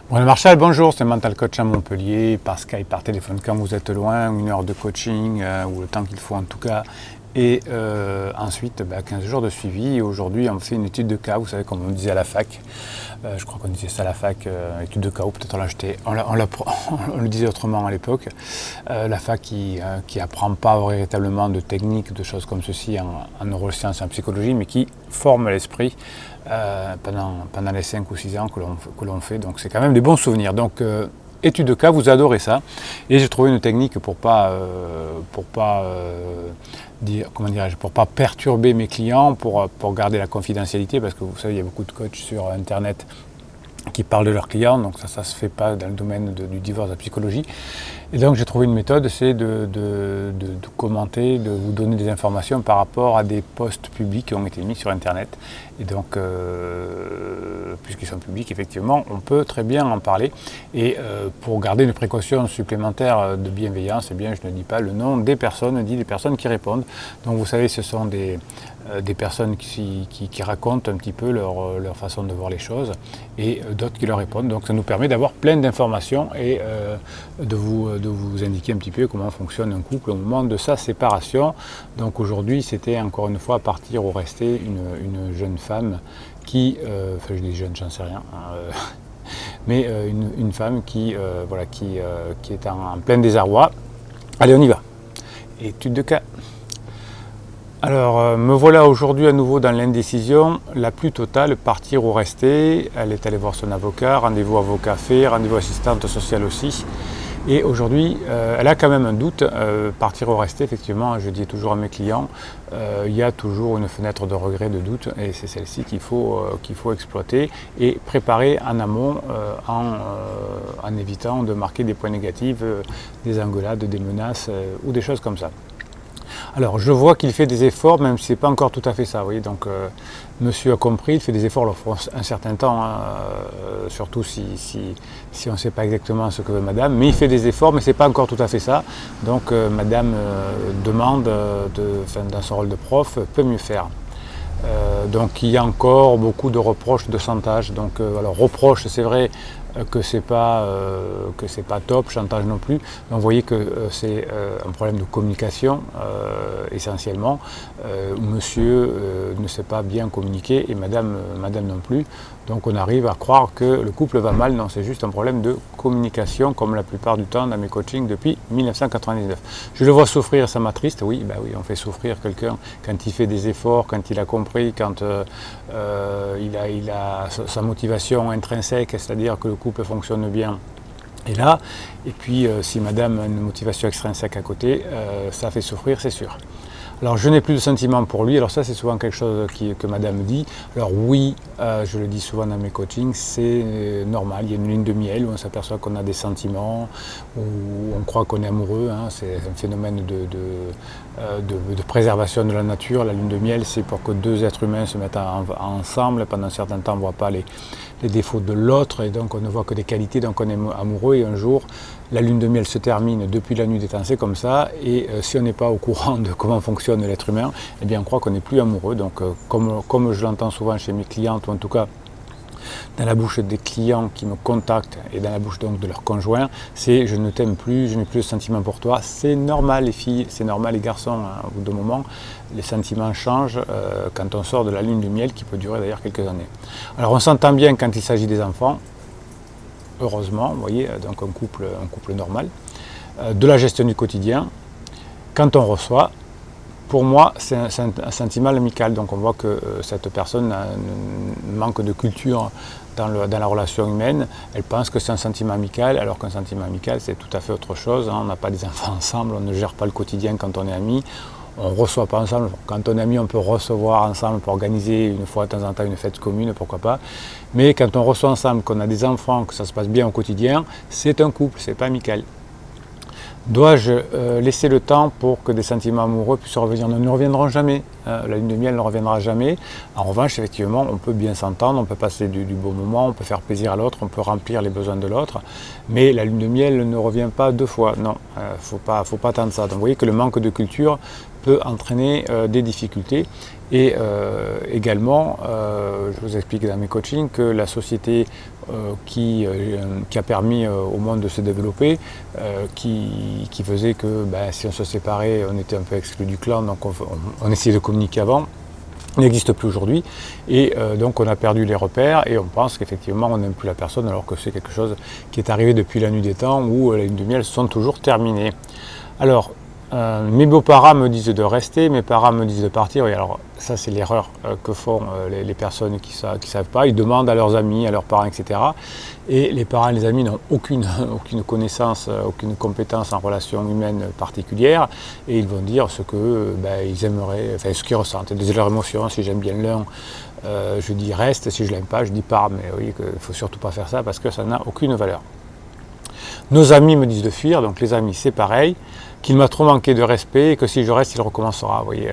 Bruno Marchal, bonjour, c'est Mental Coach à Montpellier, par Skype, par téléphone quand vous êtes loin, 1 heure de coaching, ou le temps qu'il faut en tout cas. Et ensuite, 15 jours de suivi. Et aujourd'hui, on fait une étude de cas, vous savez, comme on disait à la fac. Je crois qu'on disait ça à la fac, étude de cas, ou peut-être on le disait autrement à l'époque. La fac qui apprend pas véritablement de techniques, de choses comme ceci en neurosciences et en psychologie, mais qui forme l'esprit pendant les 5 ou 6 ans que l'on fait. Donc c'est quand même des bons souvenirs. Donc étude de cas, vous adorez ça. Et j'ai trouvé une technique pour pas perturber mes clients, pour garder la confidentialité, parce que vous savez, il y a beaucoup de coachs sur Internet qui parlent de leurs clients, donc ça se fait pas dans le domaine du divorce, de la psychologie. Et donc j'ai trouvé une méthode, c'est de commenter, de vous donner des informations par rapport à des posts publics qui ont été mis sur Internet. Et donc, puisqu'ils sont publics, effectivement, on peut très bien en parler. Et pour garder une précaution supplémentaire de bienveillance, eh bien, je ne dis pas le nom des personnes, je dis des personnes qui répondent. Donc vous savez, ce sont des personnes qui racontent un petit peu leur façon de voir les choses, et d'autres qui leur répondent. Donc ça nous permet d'avoir plein d'informations et de vous indiquer un petit peu comment fonctionne un couple au moment de sa séparation. Donc aujourd'hui, c'était encore une fois partir ou rester une jeune femme qui, je dis jeune, j'en sais rien, mais une femme qui est en plein désarroi. Allez, on y va. Étude de cas. Alors, me voilà aujourd'hui à nouveau dans l'indécision la plus totale, partir ou rester. Elle est allée voir son avocat, rendez-vous avocat fait, rendez-vous assistante sociale aussi. Et aujourd'hui, elle a quand même un doute, partir ou rester, effectivement, je dis toujours à mes clients, il y a toujours une fenêtre de regret, de doute, et c'est celle-ci qu'il faut exploiter et préparer en amont, en évitant de marquer des points négatifs, des engueulades, des menaces ou des choses comme ça. Alors, je vois qu'il fait des efforts, même si ce n'est pas encore tout à fait ça. Vous voyez, donc, monsieur a compris, il fait des efforts pour un certain temps, surtout si on ne sait pas exactement ce que veut madame. Mais il fait des efforts, mais ce n'est pas encore tout à fait ça. Donc, madame demande, dans son rôle de prof, peut mieux faire. Donc, il y a encore beaucoup de reproches, de chantage. Donc, alors, reproches, c'est vrai que c'est pas top, chantage non plus. Donc vous voyez que c'est un problème de communication essentiellement. Monsieur ne sait pas bien communiquer et madame non plus. Donc on arrive à croire que le couple va mal. Non, c'est juste un problème de communication, comme la plupart du temps dans mes coachings depuis 1999. Je le vois souffrir, ça m'attriste. Oui, on fait souffrir quelqu'un quand il fait des efforts, quand il a compris, quand il a sa motivation intrinsèque, c'est-à-dire que le couple fonctionne bien. Et là, et puis si madame a une motivation extrinsèque à côté, ça fait souffrir, c'est sûr. Alors je n'ai plus de sentiments pour lui, alors ça c'est souvent quelque chose que madame dit. Alors oui, je le dis souvent dans mes coachings, c'est normal, il y a une lune de miel où on s'aperçoit qu'on a des sentiments, où on croit qu'on est amoureux, hein. C'est un phénomène de préservation de la nature. La lune de miel, c'est pour que deux êtres humains se mettent ensemble, pendant un certain temps on ne voit pas les défauts de l'autre, et donc on ne voit que des qualités, donc on est amoureux, et un jour la lune de miel se termine depuis la nuit des temps, c'est comme ça, et si on n'est pas au courant de comment fonctionne l'être humain, eh bien on croit qu'on n'est plus amoureux. Donc comme je l'entends souvent chez mes clientes, ou en tout cas dans la bouche des clients qui me contactent et dans la bouche donc de leurs conjoints, c'est je ne t'aime plus, je n'ai plus de sentiments pour toi. C'est normal les filles, c'est normal les garçons, hein. Au bout d'un moment, les sentiments changent quand on sort de la lune de miel qui peut durer d'ailleurs quelques années. Alors on s'entend bien quand il s'agit des enfants, heureusement, vous voyez, donc un couple normal, de la gestion du quotidien. Quand on reçoit, pour moi, c'est un sentiment amical. Donc on voit que cette personne manque de culture dans la relation humaine. Elle pense que c'est un sentiment amical, alors qu'un sentiment amical, c'est tout à fait autre chose, hein. On n'a pas des enfants ensemble, on ne gère pas le quotidien quand on est amis. On ne reçoit pas ensemble. Quand on est amis, on peut recevoir ensemble pour organiser une fois de temps en temps une fête commune, pourquoi pas. Mais quand on reçoit ensemble, qu'on a des enfants, que ça se passe bien au quotidien, c'est un couple, c'est pas amical. Dois-je laisser le temps pour que des sentiments amoureux puissent revenir? Ils ne reviendront jamais. La lune de miel ne reviendra jamais. En revanche, effectivement, on peut bien s'entendre, on peut passer du bon moment, on peut faire plaisir à l'autre, on peut remplir les besoins de l'autre. Mais la lune de miel ne revient pas deux fois. Non, faut pas attendre ça. Donc vous voyez que le manque de culture peut entraîner des difficultés. Et également, je vous explique dans mes coachings que la société qui a permis au monde de se développer, qui faisait que si on se séparait, on était un peu exclu du clan, donc on essayait de communiquer avant, n'existe plus aujourd'hui, et donc on a perdu les repères et on pense qu'effectivement on n'aime plus la personne alors que c'est quelque chose qui est arrivé depuis la nuit des temps où les lunes de miel sont toujours terminées. Alors mes beaux-parents me disent de rester, mes parents me disent de partir. Oui, alors ça c'est l'erreur que font les personnes qui savent pas. Ils demandent à leurs amis, à leurs parents, etc. Et les parents et les amis n'ont aucune connaissance, aucune compétence en relations humaines particulières. Et ils vont dire ce que ils aimeraient, enfin ce qu'ils ressentent, des leurs émotions. Si j'aime bien l'un, je dis reste. Si je l'aime pas, je dis pars. Mais oui, il ne faut surtout pas faire ça parce que ça n'a aucune valeur. Nos amis me disent de fuir, donc les amis c'est pareil, qu'il m'a trop manqué de respect et que si je reste il recommencera. Vous voyez,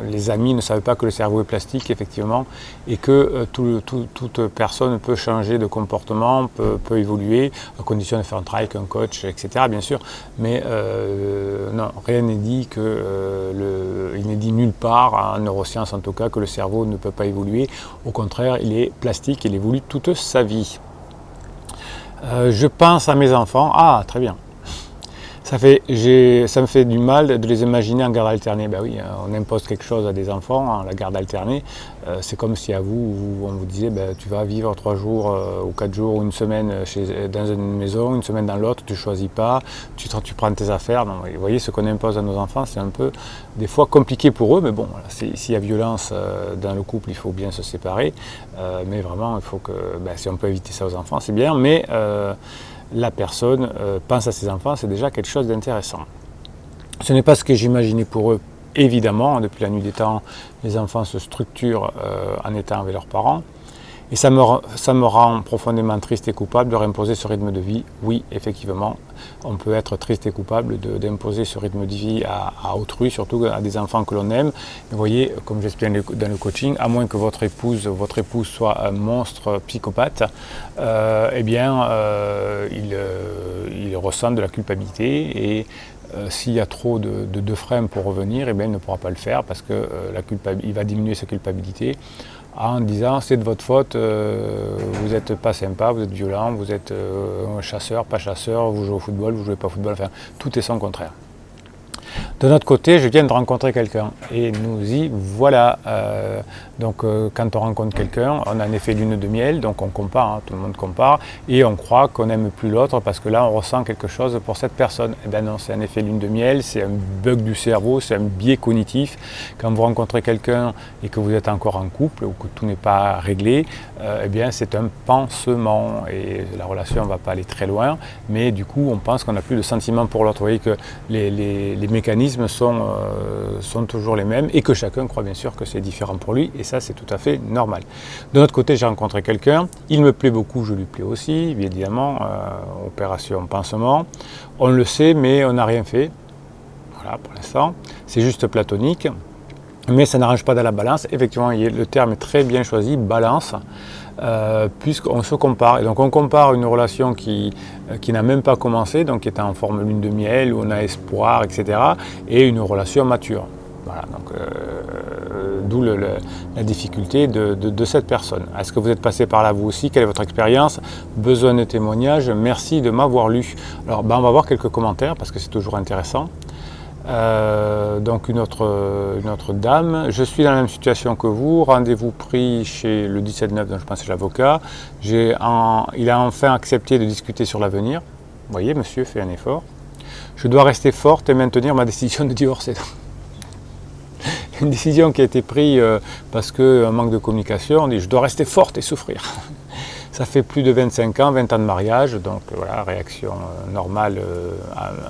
les amis ne savent pas que le cerveau est plastique effectivement et que toute personne peut changer de comportement, peut évoluer à condition de faire un travail avec un coach, etc. bien sûr, mais non, rien n'est dit il n'est dit nulle part en neurosciences en tout cas que le cerveau ne peut pas évoluer. Au contraire, il est plastique, il évolue toute sa vie. Je pense à mes enfants. Ah, très bien. Ça me fait du mal de les imaginer en garde alternée. Ben oui, on impose quelque chose à des enfants, la garde alternée. C'est comme si à vous, on vous disait tu vas vivre 3 jours ou 4 jours ou une semaine dans une maison, une semaine dans l'autre, tu ne choisis pas, tu prends tes affaires. Non, vous voyez, ce qu'on impose à nos enfants, c'est un peu des fois compliqué pour eux, mais bon, voilà, s'il y a violence dans le couple, il faut bien se séparer. Mais vraiment, il faut que, si on peut éviter ça aux enfants, c'est bien, mais la personne pense à ses enfants, c'est déjà quelque chose d'intéressant. Ce n'est pas ce que j'imaginais pour eux, évidemment. Depuis la nuit des temps, les enfants se structurent en étant avec leurs parents. Et ça me rend profondément triste et coupable de réimposer ce rythme de vie. Oui, effectivement, on peut être triste et coupable d'imposer ce rythme de vie à autrui, surtout à des enfants que l'on aime. Vous voyez, comme j'explique dans le coaching, à moins que votre épouse soit un monstre psychopathe, il ressent de la culpabilité et s'il y a trop de freins pour revenir, il ne pourra pas le faire parce que il va diminuer sa culpabilité en disant c'est de votre faute, vous n'êtes pas sympa, vous êtes violent, vous êtes chasseur, pas chasseur, vous jouez au football, vous ne jouez pas au football, enfin tout est son contraire. De notre côté, je viens de rencontrer quelqu'un et nous y voilà. Quand on rencontre quelqu'un, on a un effet lune de miel, donc on compare, tout le monde compare, et on croit qu'on n'aime plus l'autre parce que là on ressent quelque chose pour cette personne. Eh bien non, c'est un effet lune de miel, c'est un bug du cerveau, c'est un biais cognitif. Quand vous rencontrez quelqu'un et que vous êtes encore en couple ou que tout n'est pas réglé, c'est un pansement et la relation ne va pas aller très loin, mais du coup on pense qu'on n'a plus de sentiments pour l'autre. Vous voyez que les mécanismes sont toujours les mêmes et que chacun croit bien sûr que c'est différent pour lui et ça c'est tout à fait normal. De notre côté, j'ai rencontré quelqu'un, il me plaît beaucoup, je lui plais aussi, évidemment, opération pansement, on le sait mais on n'a rien fait, voilà pour l'instant, c'est juste platonique, mais ça n'arrange pas dans la balance. Effectivement, le terme est très bien choisi, balance, puisqu'on se compare. Et donc on compare une relation qui n'a même pas commencé, donc qui est en forme lune de miel, où on a espoir, etc., et une relation mature. Voilà, donc d'où la difficulté de cette personne. Est-ce que vous êtes passé par là vous aussi? Quelle est votre expérience? Besoin de témoignages? Merci de m'avoir lu. Alors on va voir quelques commentaires parce que c'est toujours intéressant. Donc une autre dame, je suis dans la même situation que vous, rendez-vous pris chez le 17-9, donc je pense que c'est l'avocat, il a enfin accepté de discuter sur l'avenir, vous voyez, monsieur fait un effort, je dois rester forte et maintenir ma décision de divorcer. Une décision qui a été prise parce qu'un manque de communication, on dit je dois rester forte et souffrir. Ça fait plus de 25 ans, 20 ans de mariage, donc voilà, réaction normale,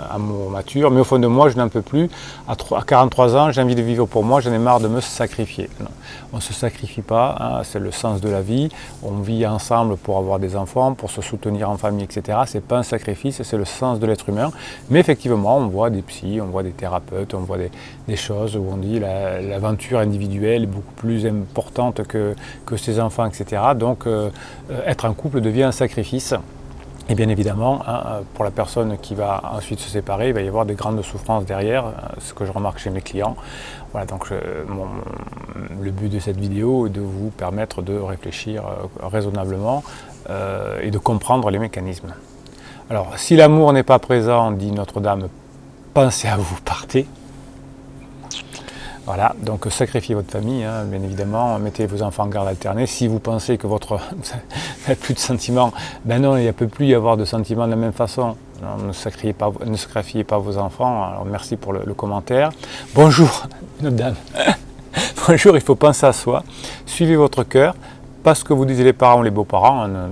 amour mature. Mais au fond de moi, je n'en peux plus. À 43 ans, j'ai envie de vivre pour moi, j'en ai marre de me sacrifier. Non, on ne se sacrifie pas, hein, c'est le sens de la vie. On vit ensemble pour avoir des enfants, pour se soutenir en famille, etc. Ce n'est pas un sacrifice, c'est le sens de l'être humain. Mais effectivement, on voit des psys, on voit des thérapeutes, on voit des choses où on dit l'aventure individuelle est beaucoup plus importante que ses enfants, etc. Donc, être en couple devient un sacrifice. Et bien évidemment, hein, pour la personne qui va ensuite se séparer, il va y avoir des grandes souffrances derrière, ce que je remarque chez mes clients. Voilà, donc le but de cette vidéo est de vous permettre de réfléchir raisonnablement et de comprendre les mécanismes. Alors, si l'amour n'est pas présent, dit Notre-Dame, pensez à vous, partez. Voilà, donc sacrifiez votre famille, hein, bien évidemment, mettez vos enfants en garde alternée. Si vous pensez que vous n'avez plus de sentiments, ben non, il ne peut plus y avoir de sentiments de la même façon. Non, ne sacrifiez pas vos enfants. Alors merci pour le commentaire. Bonjour, notre dame. Bonjour, il faut penser à soi. Suivez votre cœur. Pas ce que vous disent les parents ou les beaux-parents. Hein,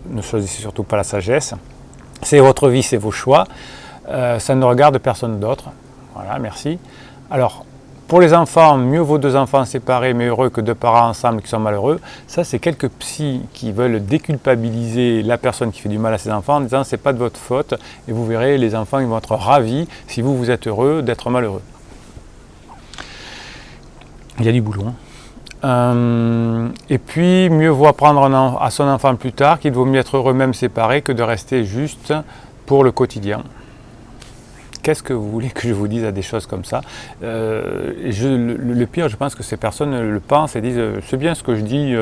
ne choisissez surtout pas la sagesse. C'est votre vie, c'est vos choix. Ça ne regarde personne d'autre. Voilà, merci. Alors, pour les enfants, mieux vaut 2 enfants séparés mais heureux que 2 parents ensemble qui sont malheureux. Ça, c'est quelques psys qui veulent déculpabiliser la personne qui fait du mal à ses enfants en disant c'est pas de votre faute. Et vous verrez, les enfants ils vont être ravis si vous êtes heureux d'être malheureux. Il y a du boulot. Et puis, mieux vaut apprendre à son enfant plus tard qu'il vaut mieux être heureux même séparé que de rester juste pour le quotidien. Qu'est-ce que vous voulez que je vous dise à des choses comme ça? Le pire, je pense que ces personnes le pensent et disent c'est bien ce que je dis,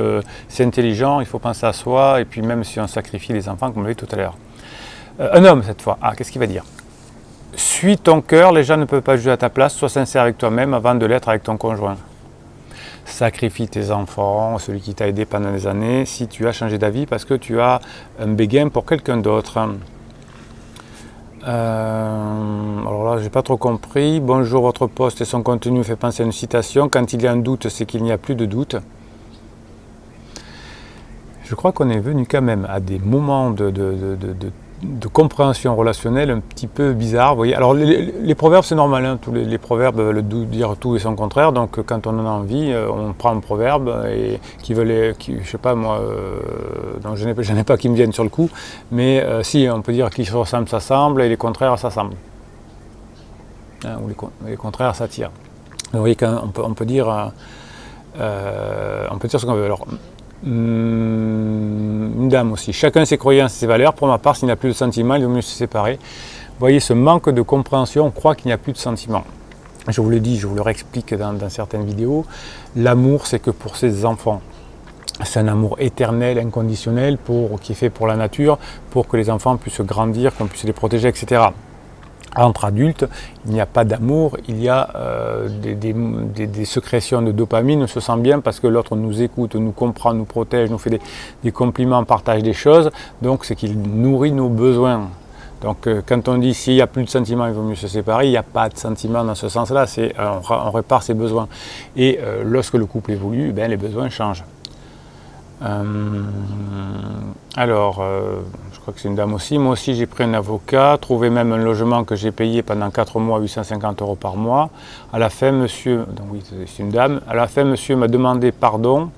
c'est intelligent, il faut penser à soi, et puis même si on sacrifie les enfants, comme on l'a vu tout à l'heure. Un homme, cette fois, qu'est-ce qu'il va dire? Suis ton cœur, les gens ne peuvent pas juger à ta place, sois sincère avec toi-même avant de l'être avec ton conjoint. Sacrifie tes enfants, celui qui t'a aidé pendant des années, si tu as changé d'avis parce que tu as un béguin pour quelqu'un d'autre. Alors là, j'ai pas trop compris. Bonjour, votre post et son contenu fait penser à une citation. Quand il y a un doute, c'est qu'il n'y a plus de doute. Je crois qu'on est venu quand même à des moments de compréhension relationnelle un petit peu bizarres. Vous voyez. Alors les proverbes, c'est normal. Hein. Tous les proverbes veulent dire tout et son contraire. Donc quand on en a envie, on prend un proverbe et je sais pas moi, donc je n'en ai pas qui me viennent sur le coup, mais si on peut dire qui se ressemblent s'assemblent et les contraires s'assemblent. Hein, ou les contraires s'attirent. Donc vous voyez qu'on peut dire ce qu'on veut. Alors, une dame aussi. Chacun ses croyances et ses valeurs. Pour ma part, s'il n'y a plus de sentiments, il vaut mieux se séparer. Vous voyez, ce manque de compréhension, on croit qu'il n'y a plus de sentiments. Je vous le dis, je vous le réexplique dans certaines vidéos. L'amour, c'est que pour ses enfants. C'est un amour éternel, inconditionnel, qui est fait pour la nature, pour que les enfants puissent grandir, qu'on puisse les protéger, etc. Entre adultes, il n'y a pas d'amour, il y a des sécrétions de dopamine, on se sent bien parce que l'autre nous écoute, nous comprend, nous protège, nous fait des compliments, partage des choses, donc c'est qu'il nourrit nos besoins. Donc quand on dit s'il n'y a plus de sentiments, il vaut mieux se séparer, il n'y a pas de sentiments dans ce sens-là, on répare ses besoins. Et lorsque le couple évolue, les besoins changent. Je crois que c'est une dame aussi. Moi aussi, j'ai pris un avocat, trouvé même un logement que j'ai payé pendant 4 mois, 850 € par mois. À la fin, monsieur, donc oui, c'est une dame. À la fin, monsieur m'a demandé pardon.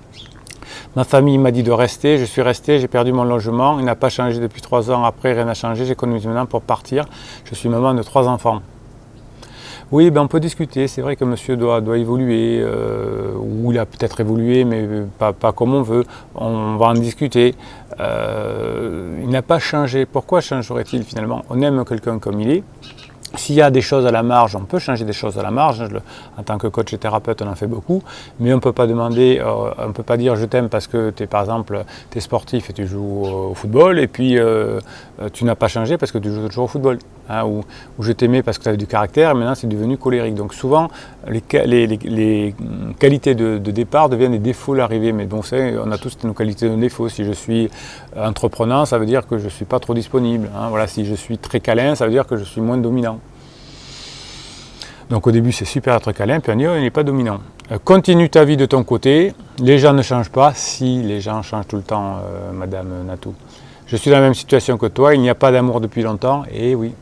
Ma famille m'a dit de rester. Je suis resté, j'ai perdu mon logement. Il n'a pas changé depuis 3 ans. Après, rien n'a changé. J'économise maintenant pour partir. Je suis maman de 3 enfants. Oui, on peut discuter. C'est vrai que monsieur doit évoluer, ou il a peut-être évolué, mais pas comme on veut. On va en discuter. Il n'a pas changé. Pourquoi changerait-il finalement? On aime quelqu'un comme il est. S'il y a des choses à la marge, on peut changer des choses à la marge. En tant que coach et thérapeute, on en fait beaucoup. Mais on ne peut pas demander, on ne peut pas dire je t'aime parce que par exemple, tu es sportif et tu joues au football, et puis tu n'as pas changé parce que tu joues toujours au football. Hein, ou je t'aimais parce que tu avais du caractère et maintenant c'est devenu colérique. Donc souvent, les qualités de départ deviennent des défauts à l'arrivée. Mais bon, on a tous nos qualités de défaut. Si je suis entreprenant, ça veut dire que je ne suis pas trop disponible. Hein. Voilà, si je suis très câlin, ça veut dire que je suis moins dominant. Donc au début, c'est super d'être câlin, puis on n'est pas dominant. Continue ta vie de ton côté. Les gens ne changent pas. Si les gens changent tout le temps, Madame Natou. Je suis dans la même situation que toi. Il n'y a pas d'amour depuis longtemps. Et oui,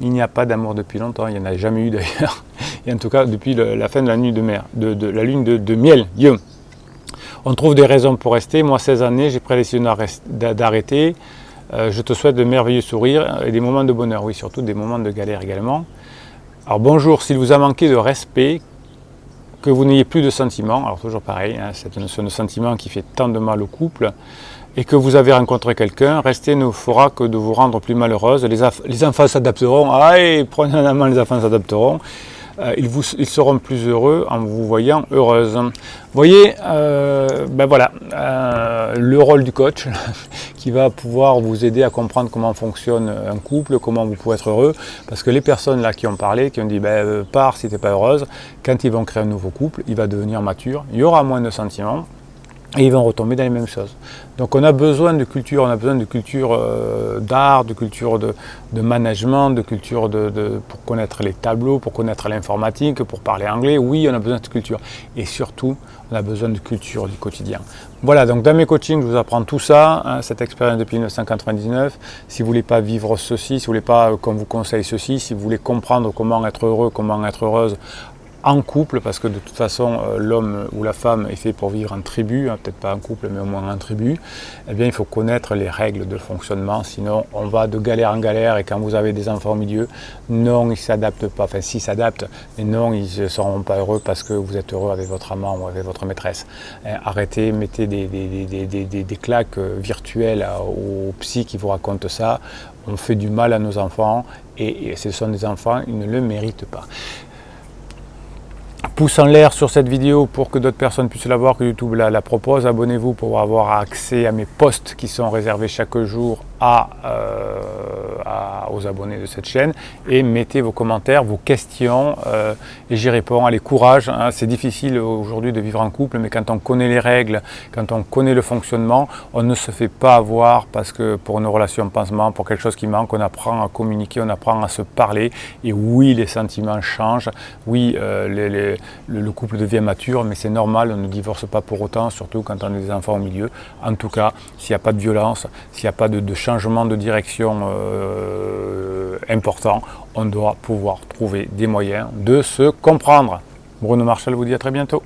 il n'y a pas d'amour depuis longtemps. Il n'y en a jamais eu d'ailleurs. Et en tout cas, depuis la fin de la lune la lune de miel. Yo. On trouve des raisons pour rester. Moi, 16 années, j'ai pris la décision d'arrêter. Je te souhaite de merveilleux sourires et des moments de bonheur. Oui, surtout des moments de galère également. Alors bonjour, s'il vous a manqué de respect, que vous n'ayez plus de sentiments, alors toujours pareil, hein, c'est une notion de sentiment qui fait tant de mal au couple, et que vous avez rencontré quelqu'un, rester ne fera que de vous rendre plus malheureuse. Les enfants s'adapteront. Allez, prenez un amant, les enfants s'adapteront. Ils seront plus heureux en vous voyant heureuse. Vous voyez, ben voilà, le rôle du coach qui va pouvoir vous aider à comprendre comment fonctionne un couple, comment vous pouvez être heureux. Parce que les personnes là qui ont parlé, qui ont dit pars si tu n'es pas heureuse, quand ils vont créer un nouveau couple, il va devenir mature, il y aura moins de sentiments. Et ils vont retomber dans les mêmes choses. Donc on a besoin de culture, d'art, de culture de management, de culture pour connaître les tableaux, pour connaître l'informatique, pour parler anglais. Oui, on a besoin de culture. Et surtout, on a besoin de culture du quotidien. Voilà, donc dans mes coachings, je vous apprends tout ça, hein, cette expérience depuis 1999. Si vous ne voulez pas vivre ceci, si vous ne voulez pas qu'on vous conseille ceci, si vous voulez comprendre comment être heureux, comment être heureuse, en couple, parce que de toute façon l'homme ou la femme est fait pour vivre en tribu, hein, peut-être pas en couple mais au moins en tribu, eh bien il faut connaître les règles de fonctionnement, sinon on va de galère en galère et quand vous avez des enfants au milieu, non ils ne s'adaptent pas, enfin s'ils s'adaptent, mais non ils ne seront pas heureux parce que vous êtes heureux avec votre amant ou avec votre maîtresse. Arrêtez, mettez des claques virtuelles aux psys qui vous racontent ça, on fait du mal à nos enfants et ce sont des enfants, ils ne le méritent pas. Pouce en l'air sur cette vidéo pour que d'autres personnes puissent la voir, que YouTube la propose. Abonnez-vous pour avoir accès à mes posts qui sont réservés chaque jour aux abonnés de cette chaîne. Et mettez vos commentaires, vos questions et j'y réponds. Allez, courage, hein. C'est difficile aujourd'hui de vivre en couple, mais quand on connaît les règles, quand on connaît le fonctionnement, on ne se fait pas avoir parce que pour une relation pansement, pour quelque chose qui manque, on apprend à communiquer, on apprend à se parler. Et oui, les sentiments changent. Oui, le couple devient mature, mais c'est normal, on ne divorce pas pour autant, surtout quand on a des enfants au milieu. En tout cas, s'il n'y a pas de violence, s'il n'y a pas de changement de direction important, on doit pouvoir trouver des moyens de se comprendre. Bruno Marchal vous dit à très bientôt.